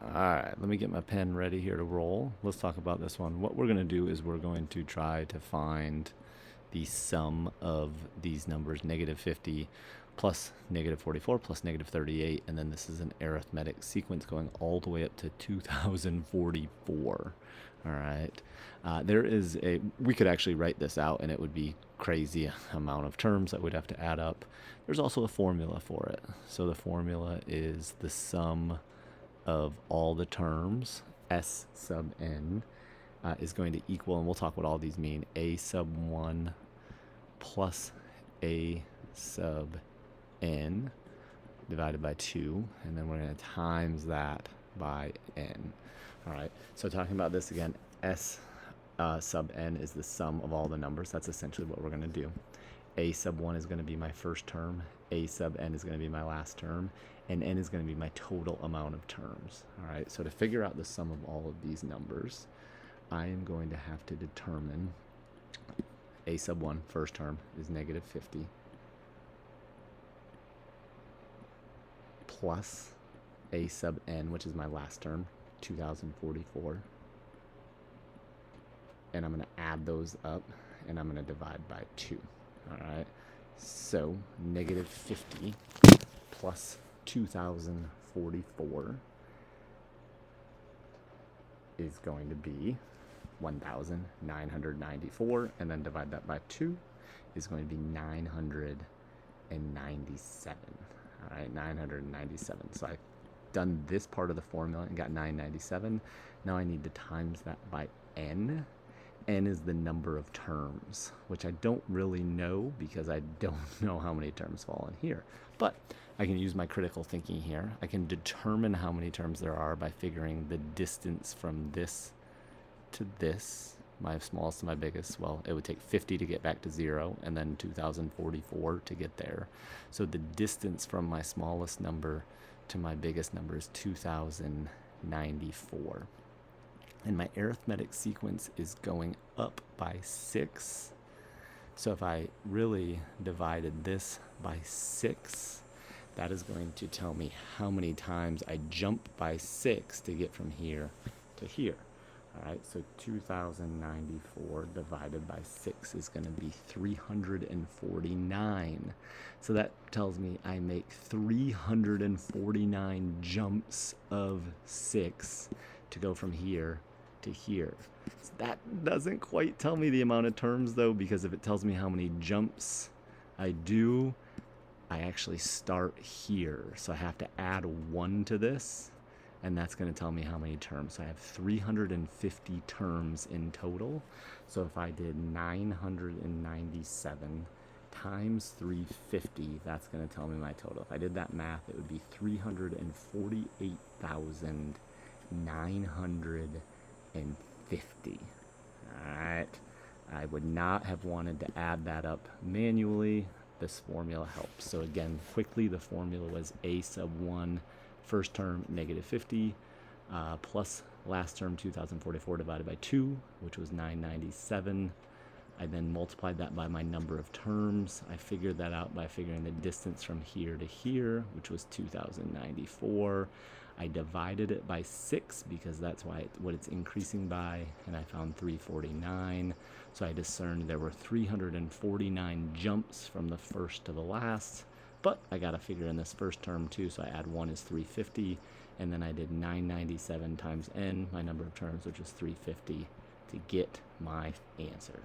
All right, let me get my pen ready here to roll. Let's talk about this one. What we're going to do is we're going to try to find the sum of these numbers, negative 50 plus negative 44 plus negative 38, and then this is an arithmetic sequence going all the way up to 2044. All right, we could actually write this out and it would be crazy amount of terms that we'd have to add up. There's also a formula for it. So the formula is the sum of all the terms, S sub n, is going to equal, and we'll talk what all these mean, a sub 1 plus a sub n divided by 2, and then we're going to times that by n. All right, so talking about this again, S sub n is the sum of all the numbers. That's essentially what we're going to do. A sub 1 is going to be my first term, a sub n is going to be my last term, and n is going to be my total amount of terms. All right, so to figure out the sum of all of these numbers, I am going to have to determine a sub 1, first term, is negative 50, plus a sub n, which is my last term, 2044. And I'm going to add those up, and I'm going to divide by 2. All right, so negative 50 plus 2044 is going to be 1,994, and then divide that by 2 is going to be 997. All right, 997. So I've done this part of the formula and got 997. Now I need to times that by n. N is the number of terms, which I don't really know because I don't know how many terms fall in here. But I can use my critical thinking here. I can determine how many terms there are by figuring the distance from this to this, my smallest to my biggest. Well, it would take 50 to get back to 0, and then 2044 to get there. So the distance from my smallest number to my biggest number is 2094. And my arithmetic sequence is going up by 6. So if I really divided this by 6, that is going to tell me how many times I jump by 6 to get from here to here. All right, so 2094 divided by 6 is going to be 349. So that tells me I make 349 jumps of 6 to go from here to here. So that doesn't quite tell me the amount of terms though, because if it tells me how many jumps I do, I actually start here. So I have to add 1 to this, and that's going to tell me how many terms. So I have 350 terms in total. So if I did 997 times 350, that's going to tell me my total. If I did that math, it would be 348,950. All right. I would not have wanted to add that up manually. This formula helps. So again, quickly, the formula was a sub 1, first term, negative 50, plus last term, 2044 divided by 2, which was 997. I then multiplied that by my number of terms. I figured that out by figuring the distance from here to here, which was 2094. I divided it by 6 because that's what it's increasing by, and I found 349. So I discerned there were 349 jumps from the first to the last, but I got to figure in this first term too, so I add 1 is 350, and then I did 997 times n, my number of terms, which is 350, to get my answer.